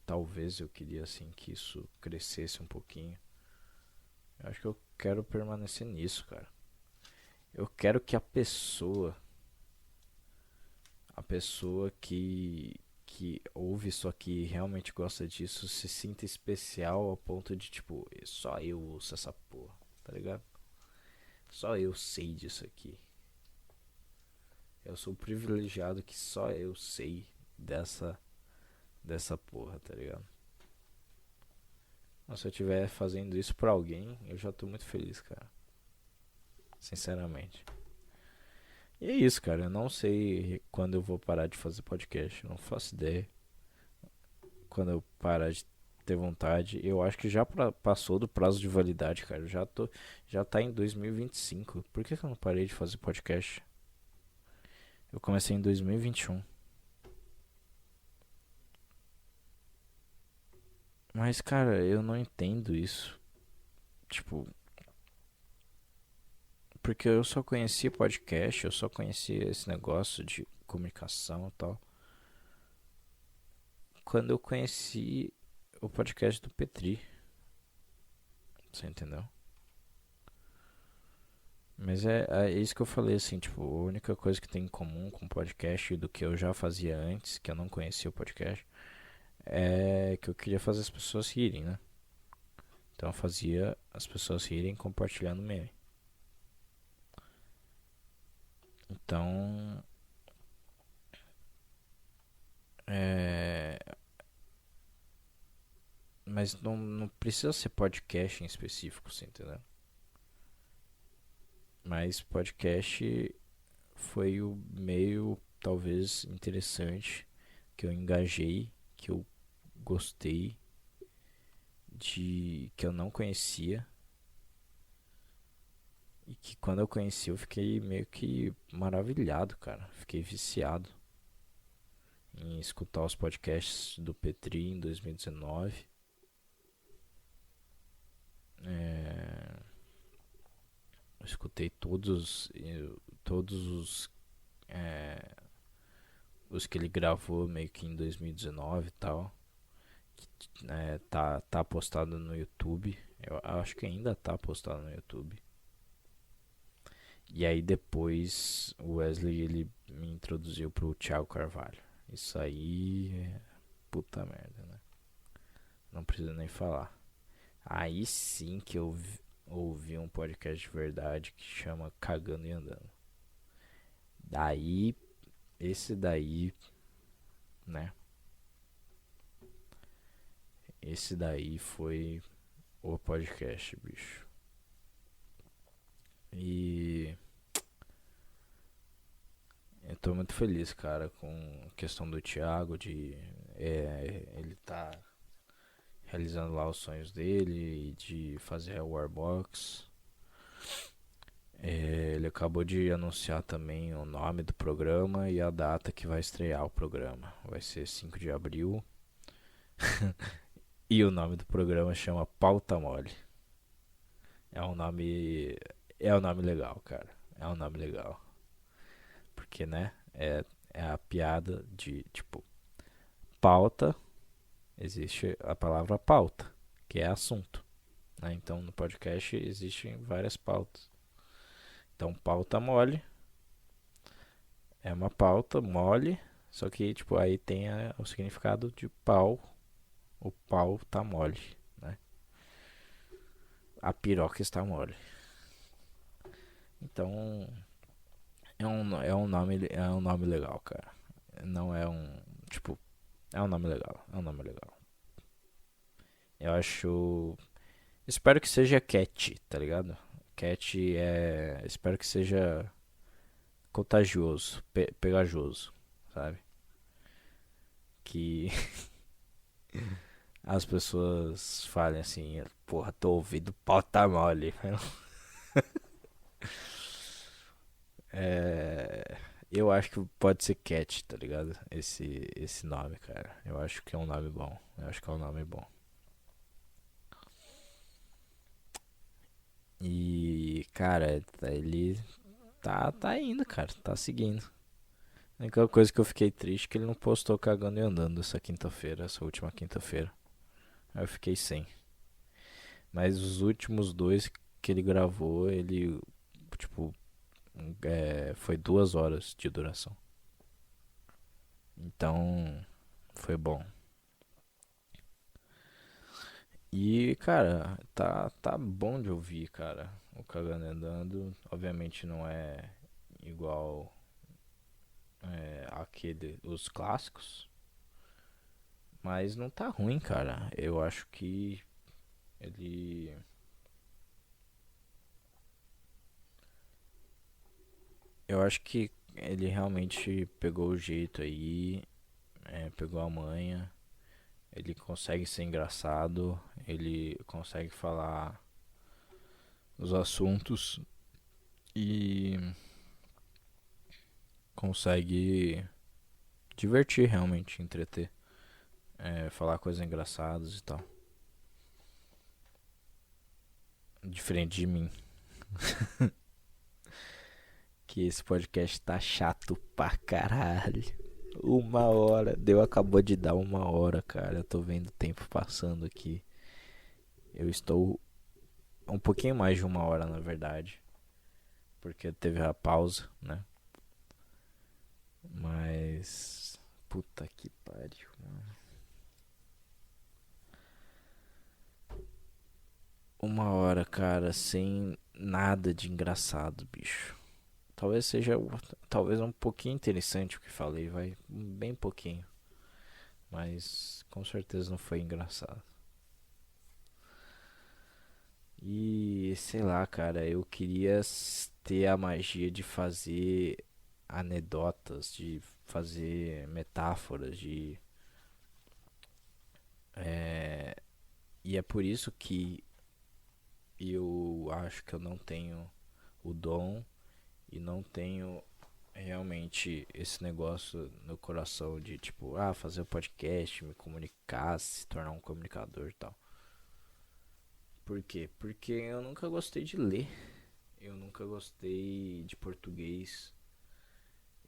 talvez eu queria assim que isso crescesse um pouquinho. Eu acho que eu quero permanecer nisso, cara. Eu quero que a pessoa que ouve isso aqui e realmente gosta disso se sinta especial ao ponto de tipo, só eu ouço essa porra, tá ligado? Só eu sei disso aqui. Eu sou privilegiado que só eu sei dessa porra, tá ligado? Mas se eu estiver fazendo isso pra alguém, eu já tô muito feliz, cara. Sinceramente. E é isso, cara. Eu não sei quando eu vou parar de fazer podcast. Eu não faço ideia. Quando eu parar de ter vontade. Eu acho que já passou do prazo de validade, cara. Já tá em 2025. Por que eu não parei de fazer podcast? Eu comecei em 2021. Mas, cara, eu não entendo isso. Tipo, porque eu só conhecia podcast, eu só conhecia esse negócio de comunicação e tal. Quando eu conheci o podcast do Petri. Você entendeu? Mas é isso que eu falei, assim, tipo, a única coisa que tem em comum com o podcast do que eu já fazia antes, que eu não conhecia o podcast, é que eu queria fazer as pessoas rirem, né? Então eu fazia as pessoas rirem compartilhando meme. Então, é... mas não precisa ser podcast em específico, você entendeu? Mas podcast foi o meio talvez interessante que eu engajei, que eu gostei, de que eu não conhecia e que quando eu conheci eu fiquei meio que maravilhado, cara. Fiquei viciado em escutar os podcasts do Petri em 2019. Eu escutei todos os que ele gravou meio que em 2019 e tal. Tá postado no YouTube. Eu acho que ainda tá postado no YouTube. E aí depois o Wesley ele me introduziu pro Thiago Carvalho. Isso aí é puta merda, né? Não preciso nem falar. Aí sim que eu ouvi um podcast de verdade que chama Cagando e Andando. Daí, esse daí, né? Esse daí foi o podcast, bicho. E eu tô muito feliz, cara, com a questão do Thiago, ele tá realizando lá os sonhos dele, de fazer a Warbox. Ele acabou de anunciar também o nome do programa e a data que vai estrear o programa. Vai ser 5 de abril. E o nome do programa chama Pauta Mole. É um nome. É um nome legal, cara. É um nome legal. Porque, né? É a piada de tipo. Pauta. Existe a palavra pauta, que é assunto. Né? Então no podcast existem várias pautas. Então pauta mole. É uma pauta mole. Só que, tipo, aí tem o significado de pau. O pau tá mole, né? A piroca está mole. Então, é um nome legal, cara. Não é um, tipo, é um nome legal, é um nome legal. Eu acho, espero que seja Cat, tá ligado? Cat é, espero que seja contagioso, pegajoso, sabe? Que as pessoas falem assim, porra, tô ouvindo pau tá mole. É, eu acho que pode ser Cat, tá ligado? Esse nome, cara. Eu acho que é um nome bom. Eu acho que é um nome bom. E, cara, ele tá indo, cara. Tá seguindo. A única coisa que eu fiquei triste é que ele não postou cagando e andando essa quinta-feira, essa última quinta-feira. Aí eu fiquei sem. Mas os últimos dois que ele gravou, ele, tipo, foi 2 horas de duração. Então, foi bom. E, cara, tá bom de ouvir, cara. O Cagando e Andando, obviamente não é igual aquele, os clássicos, mas não tá ruim, cara. Ele. Eu acho que ele realmente pegou o jeito aí, pegou a manha. Ele consegue ser engraçado, ele consegue falar os assuntos e consegue divertir realmente, entreter, falar coisas engraçadas e tal. Diferente de mim, que esse podcast tá chato pra caralho. 1 hora, deu, acabou de dar 1 hora, cara. Eu tô vendo o tempo passando aqui. Eu estou um pouquinho mais de 1 hora, na verdade, porque teve a pausa, né? Mas puta que pariu, mano. uma hora, cara, sem nada de engraçado, bicho. Talvez seja, talvez um pouquinho interessante o que falei, vai, bem pouquinho, mas com certeza não foi engraçado. E sei lá, cara, eu queria ter a magia de fazer anedotas, de fazer metáforas, de é, e é por isso que eu acho que eu não tenho o dom e não tenho realmente esse negócio no coração de tipo, fazer o podcast, me comunicar, se tornar um comunicador e tal. Por quê? Porque eu nunca gostei de ler, eu nunca gostei de português,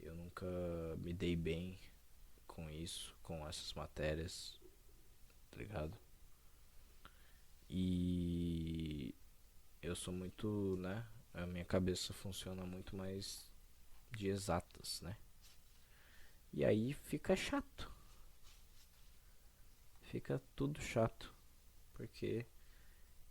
eu nunca me dei bem com isso, com essas matérias, tá ligado? E eu sou muito, né? A minha cabeça funciona muito mais de exatas, né? E aí fica chato. Fica tudo chato. Porque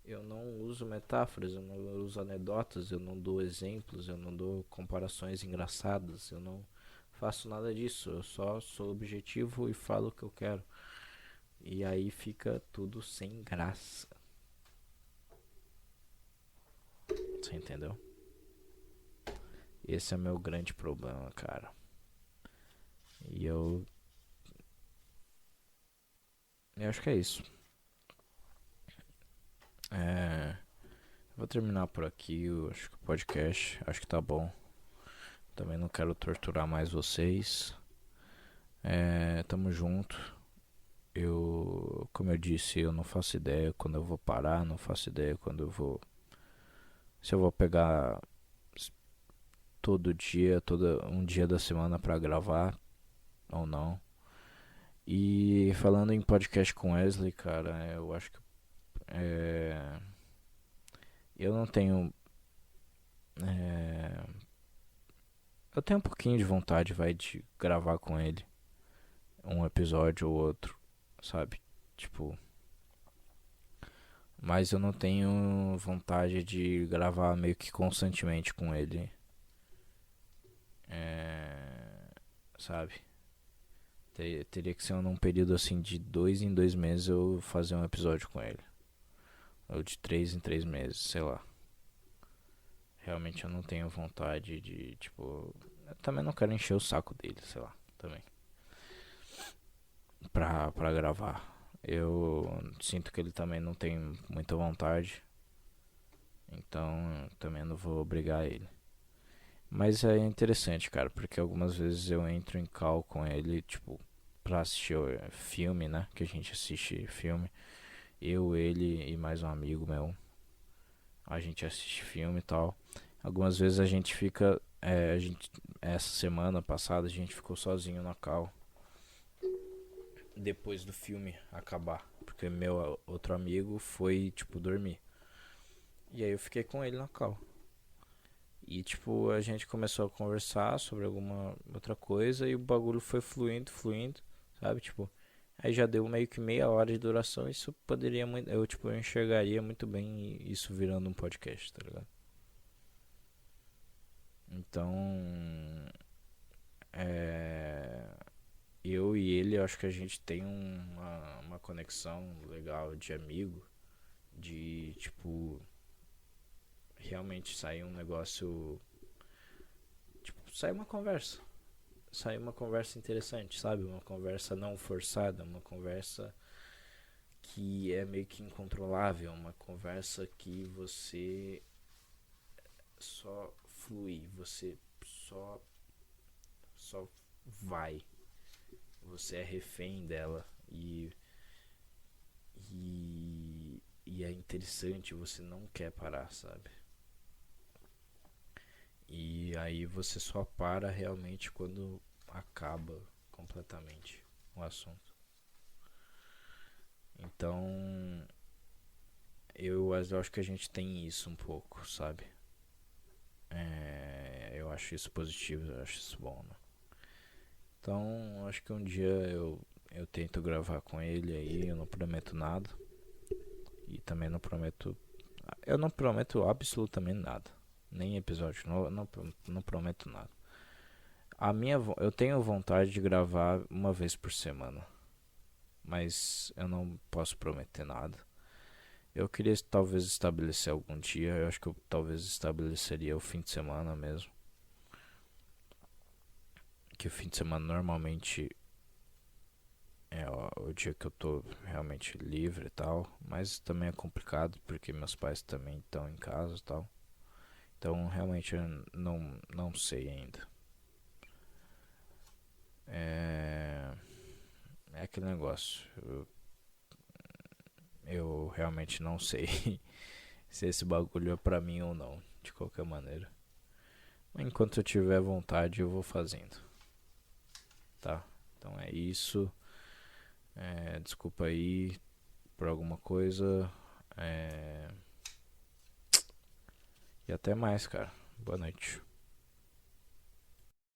eu não uso metáforas, eu não uso anedotas, eu não dou exemplos, eu não dou comparações engraçadas, eu não faço nada disso. Eu só sou objetivo e falo o que eu quero. E aí fica tudo sem graça. Você entendeu? Esse é meu grande problema, cara. E eu acho que é isso. Vou terminar por aqui. Eu acho que o podcast, acho que tá bom. Também não quero torturar mais vocês. Tamo junto. Como eu disse, eu não faço ideia quando eu vou parar, não faço ideia quando eu vou, se eu vou pegar todo dia, todo um dia da semana pra gravar ou não. E falando em podcast com Wesley, cara, eu acho que é, eu não tenho, é, eu tenho um pouquinho de vontade, vai, de gravar com ele um episódio ou outro, sabe? Tipo, mas eu não tenho vontade de gravar meio que constantemente com ele, sabe? Teria que ser num período assim de 2 em 2 meses eu fazer um episódio com ele, ou de 3 em 3 meses, sei lá. Realmente eu não tenho vontade de, tipo, eu também não quero encher o saco dele, sei lá, também, pra gravar. Eu sinto que ele também não tem muita vontade, então também não vou obrigar ele. Mas é interessante, cara, porque algumas vezes eu entro em call com ele, tipo, pra assistir filme, né? Que a gente assiste filme. Eu, ele e mais um amigo meu. A gente assiste filme e tal. Algumas vezes a gente fica. Essa semana passada a gente ficou sozinho na call. Depois do filme acabar. Porque meu outro amigo foi, tipo, dormir. E aí eu fiquei com ele na call. E tipo, a gente começou a conversar sobre alguma outra coisa e o bagulho foi fluindo, fluindo, sabe? Tipo, aí já deu meio que meia hora de duração. Isso poderia muito. Eu, tipo, eu enxergaria muito bem isso virando um podcast, tá ligado? Então, é. Eu e ele, eu acho que a gente tem uma conexão legal de amigo, de tipo, realmente sair um negócio. Tipo, sair uma conversa. Sair uma conversa interessante, sabe? Uma conversa não forçada, uma conversa que é meio que incontrolável, uma conversa que você só flui, você só só vai, você é refém dela e é interessante, você não quer parar, sabe? E aí você só para realmente quando acaba completamente o assunto. Então, eu acho que a gente tem isso um pouco, sabe? Eu acho isso positivo, eu acho isso bom, né? Então, acho que um dia eu tento gravar com ele aí, eu não prometo nada. E também não prometo Eu não prometo absolutamente nada. Nem episódio novo, não prometo nada. Eu tenho vontade de gravar uma vez por semana. Mas eu não posso prometer nada. Eu queria talvez estabelecer algum dia. Eu acho que eu talvez estabeleceria o fim de semana mesmo. Que o fim de semana normalmente é o dia que eu tô realmente livre e tal. Mas também é complicado porque meus pais também estão em casa e tal. Então realmente eu não sei ainda. É aquele negócio. Eu realmente não sei se esse bagulho é pra mim ou não, de qualquer maneira. Enquanto eu tiver vontade, eu vou fazendo. Tá? Então é isso. Desculpa aí por alguma coisa. E até mais, cara. Boa noite.